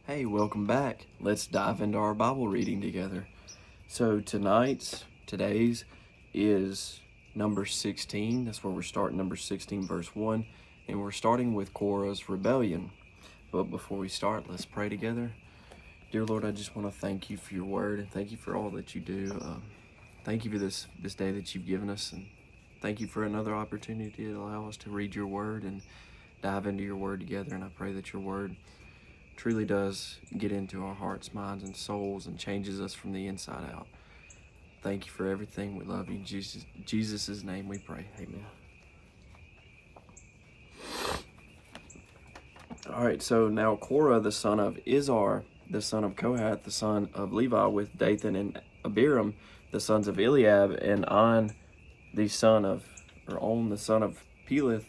Hey, welcome back. Let's dive into our Bible reading together. So today's is number 16. That's where we're starting, number 16, verse 1. And we're starting with Korah's rebellion. But before we start, let's pray together. Dear Lord, I just want to thank you for your word and thank you for all that you do. Thank you for this day that you've given us. And thank you for another opportunity to allow us to read your word and dive into your word together. And I pray that your word truly does get into our hearts, minds, and souls and changes us from the inside out. Thank you for everything. We love you. In Jesus' name we pray. Amen. All right, so now Korah, the son of Izhar, the son of Kohath, the son of Levi, with Dathan and Abiram, the sons of Eliab, and On, the son of Peleth,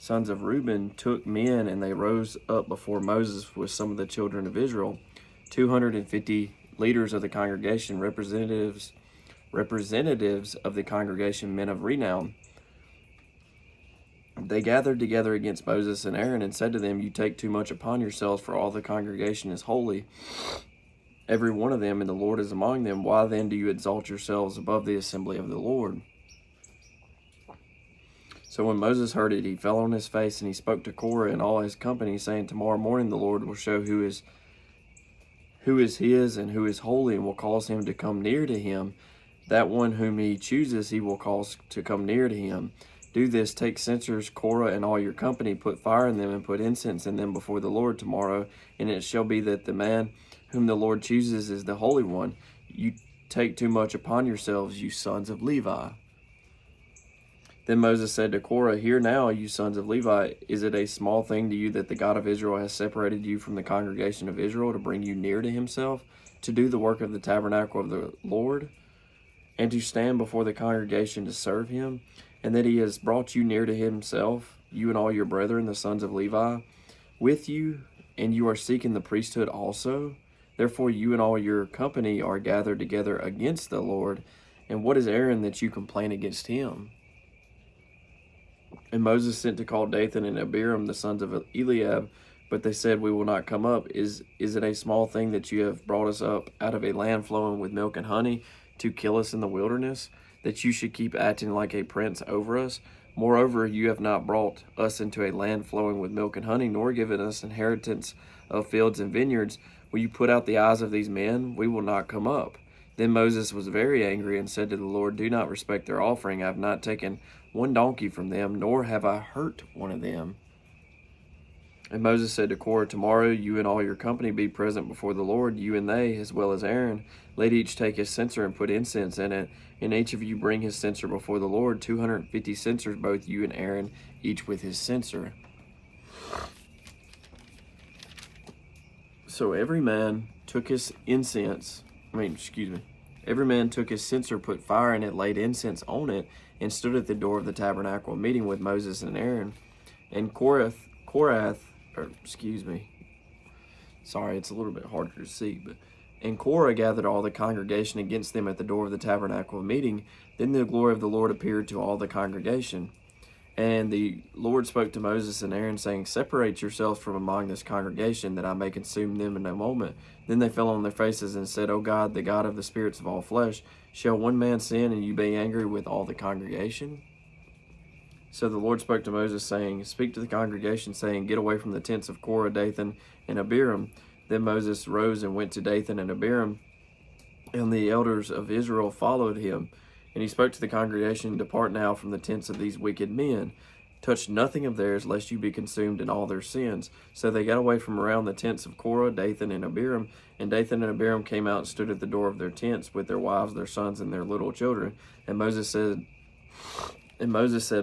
sons of Reuben, took men, and they rose up before Moses with some of the children of Israel, 250 leaders of the congregation, representatives of the congregation, men of renown. They gathered together against Moses and Aaron and said to them, "You take too much upon yourselves, for all the congregation is holy, every one of them, and the Lord is among them. Why then do you exalt yourselves above the assembly of the Lord?" So when Moses heard it, he fell on his face, and he spoke to Korah and all his company, saying, "Tomorrow morning the Lord will show who is his and who is holy, and will cause him to come near to him. That one whom he chooses he will cause to come near to him. Do this, take censers, Korah and all your company, put fire in them, and put incense in them before the Lord tomorrow. And it shall be that the man whom the Lord chooses is the Holy One. You take too much upon yourselves, you sons of Levi." Then Moses said to Korah, "Hear now, you sons of Levi, is it a small thing to you that the God of Israel has separated you from the congregation of Israel to bring you near to himself, to do the work of the tabernacle of the Lord, and to stand before the congregation to serve him? And that he has brought you near to himself, you and all your brethren, the sons of Levi, with you, and you are seeking the priesthood also? Therefore you and all your company are gathered together against the Lord. And what is Aaron that you complain against him?" And Moses sent to call Dathan and Abiram, the sons of Eliab, but they said, "We will not come up. Is it a small thing that you have brought us up out of a land flowing with milk and honey to kill us in the wilderness, that you should keep acting like a prince over us? Moreover, you have not brought us into a land flowing with milk and honey, nor given us inheritance of fields and vineyards. Will you put out the eyes of these men? We will not come up." Then Moses was very angry and said to the Lord, "Do not respect their offering. I have not taken one donkey from them, nor have I hurt one of them." And Moses said to Korah, "Tomorrow you and all your company be present before the Lord, you and they, as well as Aaron. Let each take his censer and put incense in it, and each of you bring his censer before the Lord, 250 censers, both you and Aaron, each with his censer." So every man took his censer, put fire in it, laid incense on it, and stood at the door of the tabernacle meeting with Moses and Aaron. And it's a little bit harder to see, and Korah gathered all the congregation against them at the door of the tabernacle of meeting. Then the glory of the Lord appeared to all the congregation. And the Lord spoke to Moses and Aaron, saying, "Separate yourselves from among this congregation, that I may consume them in a moment." Then they fell on their faces and said, "O God, the God of the spirits of all flesh, shall one man sin, and you be angry with all the congregation?" So the Lord spoke to Moses, saying, "Speak to the congregation, saying, Get away from the tents of Korah, Dathan, and Abiram." Then Moses rose and went to Dathan and Abiram, and the elders of Israel followed him. And he spoke to the congregation, "Depart now from the tents of these wicked men. Touch nothing of theirs, lest you be consumed in all their sins." So they got away from around the tents of Korah, Dathan, and Abiram. And Dathan and Abiram came out and stood at the door of their tents with their wives, their sons, and their little children. And Moses said,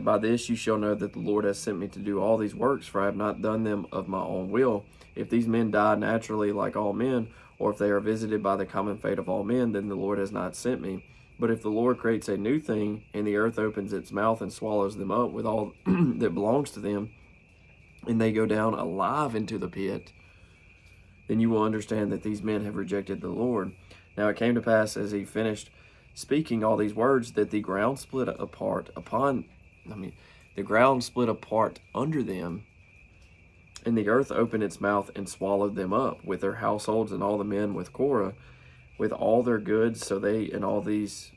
"By this you shall know that the Lord has sent me to do all these works, for I have not done them of my own will. If these men die naturally like all men, or if they are visited by the common fate of all men, then the Lord has not sent me. But if the Lord creates a new thing, and the earth opens its mouth and swallows them up with all that belongs to them, and they go down alive into the pit, then you will understand that these men have rejected the Lord." Now it came to pass, as he finished speaking all these words, that the ground split apart under them, And the earth opened its mouth and swallowed them up, with their households and all the men with Korah, with all their goods. So they and all those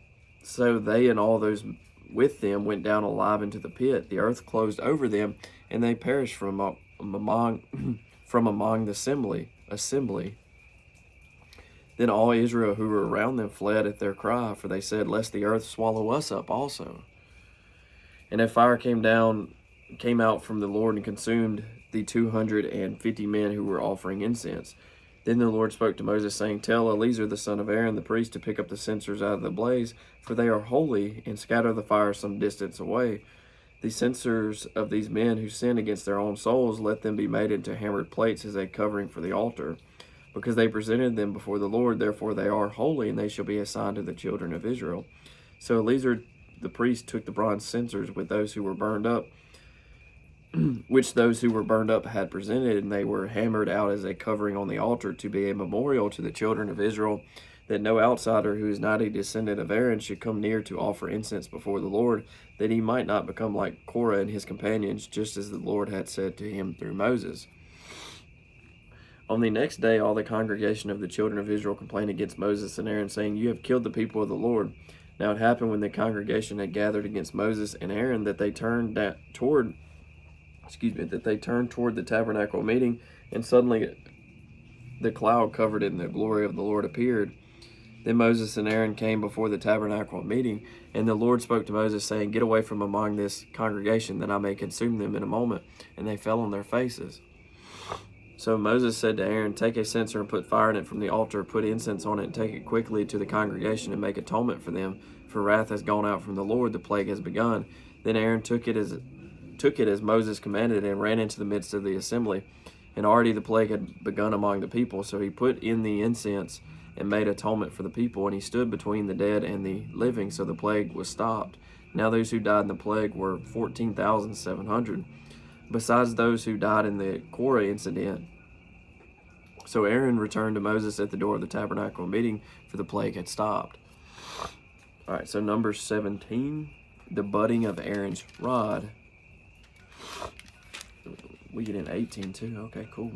with them went down alive into the pit. The earth closed over them, and they perished from among the assembly. Then all Israel who were around them fled at their cry, for they said, "Lest the earth swallow us up also." And a fire came out from the Lord and consumed the 250 men who were offering incense. Then the Lord spoke to Moses, saying, "Tell Eleazar the son of Aaron the priest to pick up the censers out of the blaze, for they are holy, and scatter the fire some distance away. The censers of these men who sin against their own souls, let them be made into hammered plates as a covering for the altar. Because they presented them before the Lord, therefore they are holy, and they shall be a sign to the children of Israel." So Eleazar the priest took the bronze censers with those who were burned up, which those who were burned up had presented, and they were hammered out as a covering on the altar to be a memorial to the children of Israel, that no outsider who is not a descendant of Aaron should come near to offer incense before the Lord, that he might not become like Korah and his companions, just as the Lord had said to him through Moses. On the next day, all the congregation of the children of Israel complained against Moses and Aaron, saying, "You have killed the people of the Lord." Now it happened when the congregation had gathered against Moses and Aaron that they turned toward the tabernacle meeting, and suddenly the cloud covered it, and the glory of the Lord appeared. Then Moses and Aaron came before the tabernacle meeting, and the Lord spoke to Moses, saying, "Get away from among this congregation, that I may consume them in a moment." And they fell on their faces. So Moses said to Aaron, "Take a censer and put fire in it from the altar, put incense on it, and take it quickly to the congregation and make atonement for them. For wrath has gone out from the Lord, the plague has begun." Then Aaron took it as Moses commanded, and ran into the midst of the assembly. And already the plague had begun among the people. So he put in the incense and made atonement for the people, and he stood between the dead and the living, so the plague was stopped. Now those who died in the plague were 14,700, besides those who died in the Korah incident. So Aaron returned to Moses at the door of the tabernacle meeting, for the plague had stopped. All right, so Numbers 17, the budding of Aaron's rod. We get in 18 too. Okay, cool.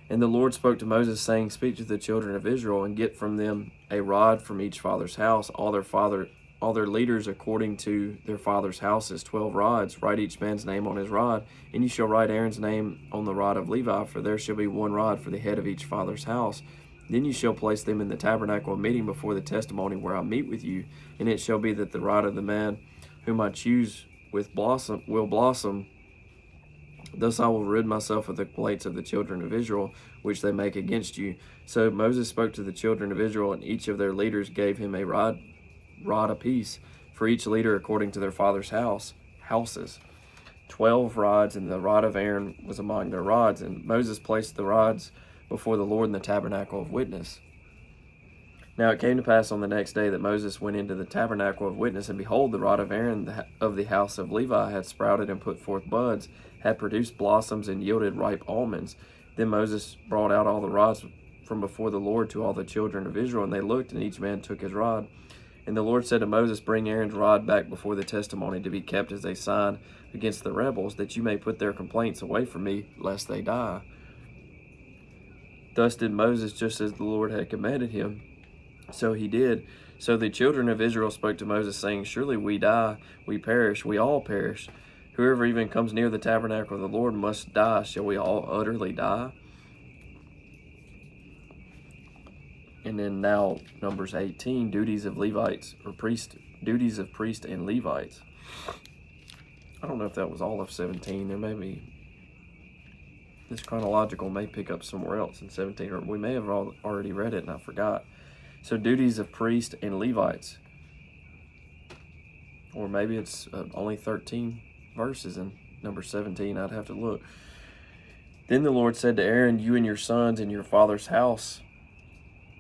And the Lord spoke to Moses, saying, "Speak to the children of Israel, and get from them a rod from each father's house, all their leaders according to their father's houses, 12 rods. Write each man's name on his rod, and you shall write Aaron's name on the rod of Levi, for there shall be one rod for the head of each father's house. Then you shall place them in the tabernacle of meeting before the testimony where I meet with you. And it shall be that the rod of the man whom I choose will blossom. Thus I will rid myself of the complaints of the children of Israel, which they make against you." So Moses spoke to the children of Israel, and each of their leaders gave him a rod apiece, for each leader according to their father's houses. 12 rods, and the rod of Aaron was among their rods. And Moses placed the rods before the Lord in the tabernacle of witness. Now it came to pass on the next day that Moses went into the tabernacle of witness, and behold, the rod of Aaron of the house of Levi had sprouted and put forth buds, had produced blossoms, and yielded ripe almonds. Then Moses brought out all the rods from before the Lord to all the children of Israel, and they looked, and each man took his rod. And the Lord said to Moses, "Bring Aaron's rod back before the testimony, to be kept as a sign against the rebels, that you may put their complaints away from me, lest they die." Thus did Moses, just as the Lord had commanded him. So he did. So the children of Israel spoke to Moses, saying, "Surely we die, we perish, we all perish. Whoever even comes near the tabernacle of the Lord must die. Shall we all utterly die?" And then now Numbers 18, duties of priest and Levites. I don't know if that was all of 17. There may be, this chronological may pick up somewhere else in 17, or we may have already read it and I forgot. So duties of priest and Levites, or maybe it's only 13 verses in number 17. I'd have to look. Then the Lord said to Aaron, "You and your sons and your father's house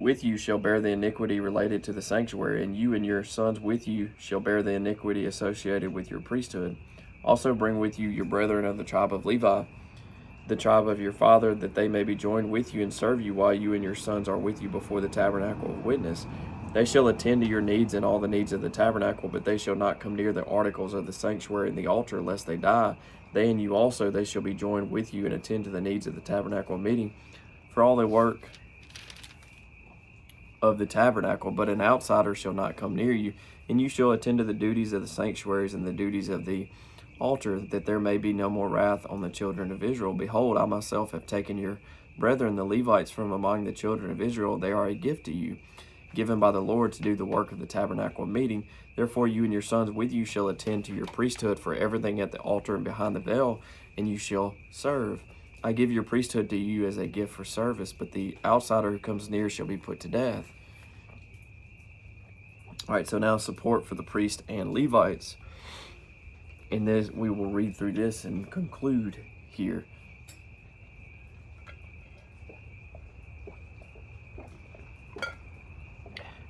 with you shall bear the iniquity related to the sanctuary, and you and your sons with you shall bear the iniquity associated with your priesthood. Also bring with you your brethren of the tribe of Levi, the tribe of your father, that they may be joined with you and serve you while you and your sons are with you before the tabernacle of witness. They shall attend to your needs and all the needs of the tabernacle, but they shall not come near the articles of the sanctuary and the altar, lest they die. They and you also, they shall be joined with you and attend to the needs of the tabernacle meeting, for all the work of the tabernacle. But an outsider shall not come near you, and you shall attend to the duties of the sanctuaries and the duties of the altar, that there may be no more wrath on the children of Israel. Behold, I myself have taken your brethren, the Levites, from among the children of Israel. They are a gift to you, given by the Lord to do the work of the tabernacle meeting. Therefore you and your sons with you shall attend to your priesthood for everything at the altar and behind the veil, and you shall serve. I give your priesthood to you as a gift for service, but the outsider who comes near shall be put to death. All right, so now support for the priest and Levites. And this, we will read through this and conclude here.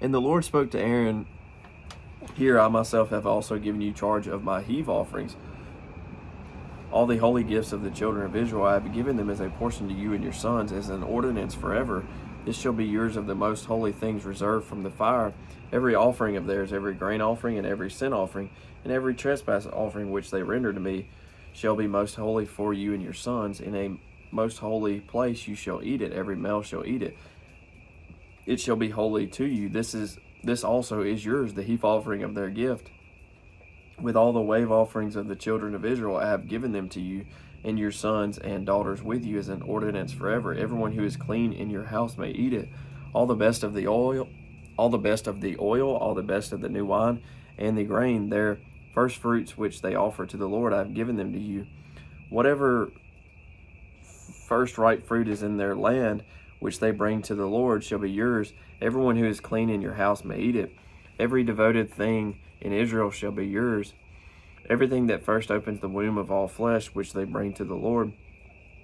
And the Lord spoke to Aaron, Here I myself have also given you charge of my heave offerings. All the holy gifts of the children of Israel I have given them as a portion to you and your sons, as an ordinance forever. This shall be yours of the most holy things reserved from the fire. Every offering of theirs, every grain offering and every sin offering, and every trespass offering which they render to me, shall be most holy for you and your sons. In a most holy place you shall eat it. Every male shall eat it. It shall be holy to you. This also is yours, the heap offering of their gift. With all the wave offerings of the children of Israel I have given them to you, and your sons and daughters with you as an ordinance forever. Everyone who is clean in your house may eat it. All the best of the oil, all the best of the oil, all the best of the new wine, and the grain, their first fruits which they offer to the Lord, I have given them to you. Whatever first ripe fruit is in their land, which they bring to the Lord, shall be yours. Everyone who is clean in your house may eat it. Every devoted thing in Israel shall be yours. Everything that first opens the womb of all flesh, which they bring to the Lord,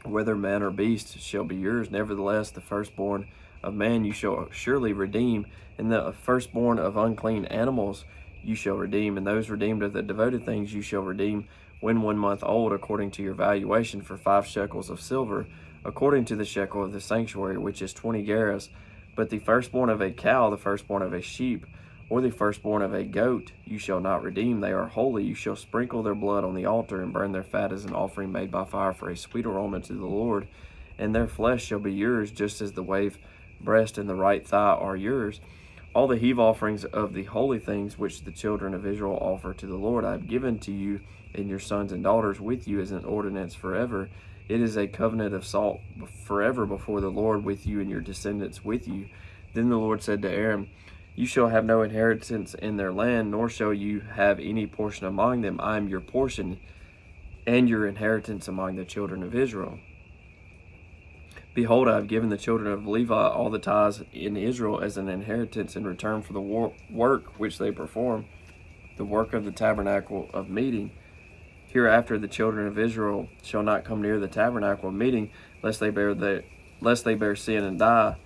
whether man or beast, shall be yours. Nevertheless, the firstborn of man you shall surely redeem, and the firstborn of unclean animals you shall redeem, and those redeemed of the devoted things you shall redeem when 1 month old, according to your valuation, for 5 shekels of silver, according to the shekel of the sanctuary, which is 20 gerahs. But the firstborn of a cow, the firstborn of a sheep, or the firstborn of a goat, you shall not redeem. They are holy. You shall sprinkle their blood on the altar and burn their fat as an offering made by fire for a sweet aroma to the Lord. And their flesh shall be yours, just as the wave breast and the right thigh are yours. All the heave offerings of the holy things which the children of Israel offer to the Lord I have given to you and your sons and daughters with you as an ordinance forever. It is a covenant of salt forever before the Lord with you and your descendants with you. Then the Lord said to Aaron, You shall have no inheritance in their land, nor shall you have any portion among them. I am your portion and your inheritance among the children of Israel. Behold, I have given the children of Levi all the tithes in Israel as an inheritance in return for the work which they perform, the work of the tabernacle of meeting. Hereafter the children of Israel shall not come near the tabernacle of meeting, lest they bear sin and die.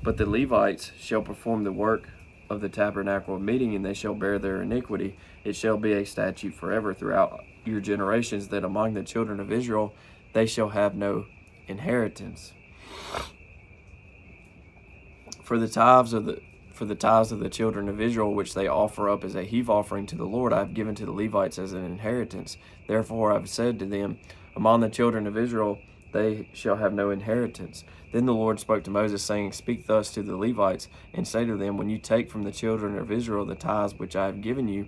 But the Levites shall perform the work of the tabernacle of meeting, and they shall bear their iniquity. It shall be a statute forever throughout your generations, that among the children of Israel they shall have no inheritance. For the tithes of the children of Israel, which they offer up as a heave offering to the Lord, I have given to the Levites as an inheritance. Therefore I have said to them, Among the children of Israel they shall have no inheritance. Then the Lord spoke to Moses, saying, Speak thus to the Levites, and say to them, When you take from the children of Israel the tithes which I have given you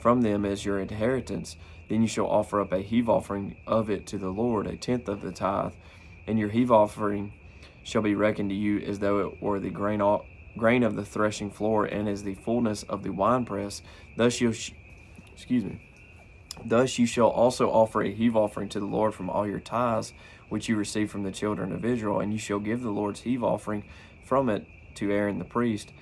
from them as your inheritance, then you shall offer up a heave offering of it to the Lord, 1/10 of the tithe. And your heave offering shall be reckoned to you as though it were the grain of the threshing floor, and as the fullness of the winepress. Thus you shall also offer a heave offering to the Lord from all your tithes which you receive from the children of Israel, and you shall give the Lord's heave offering from it to Aaron the priest.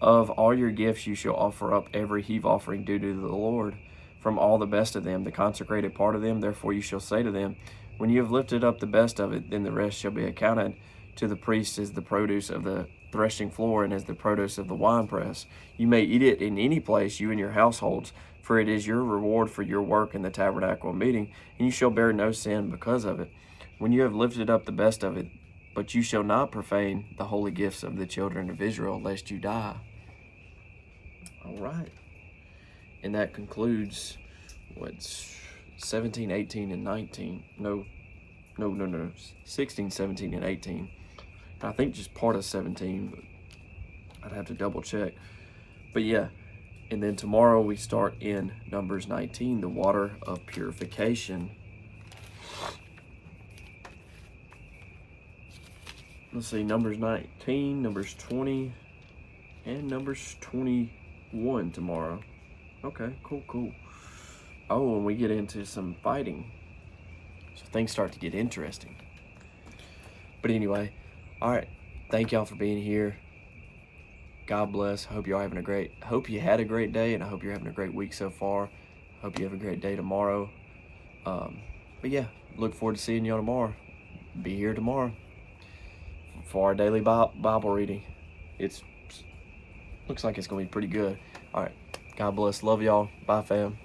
Of all your gifts you shall offer up every heave offering due to the Lord, from all the best of them, the consecrated part of them. Therefore you shall say to them, When you have lifted up the best of it, then the rest shall be accounted to the priest as the produce of the threshing floor and as the produce of the winepress. You may eat it in any place, you and your households, for it is your reward for your work in the tabernacle of meeting, and you shall bear no sin because of it. When you have lifted up the best of it, but you shall not profane the holy gifts of the children of Israel, lest you die. All right. And that concludes what's 17, 18, and 19. No. 16, 17, and 18. I think just part of 17, but I'd have to double check. But yeah, and then tomorrow we start in Numbers 19, the water of purification. Let's see, Numbers 19, Numbers 20, and Numbers 21 tomorrow. Okay, cool. Oh, and we get into some fighting. So things start to get interesting. But anyway, all right. Thank y'all for being here. God bless. Hope you had a great day, and I hope you're having a great week so far. Hope you have a great day tomorrow. But yeah, look forward to seeing y'all tomorrow. Be here tomorrow for our daily Bible reading. Looks like it's going to be pretty good. All right. God bless. Love y'all. Bye, fam.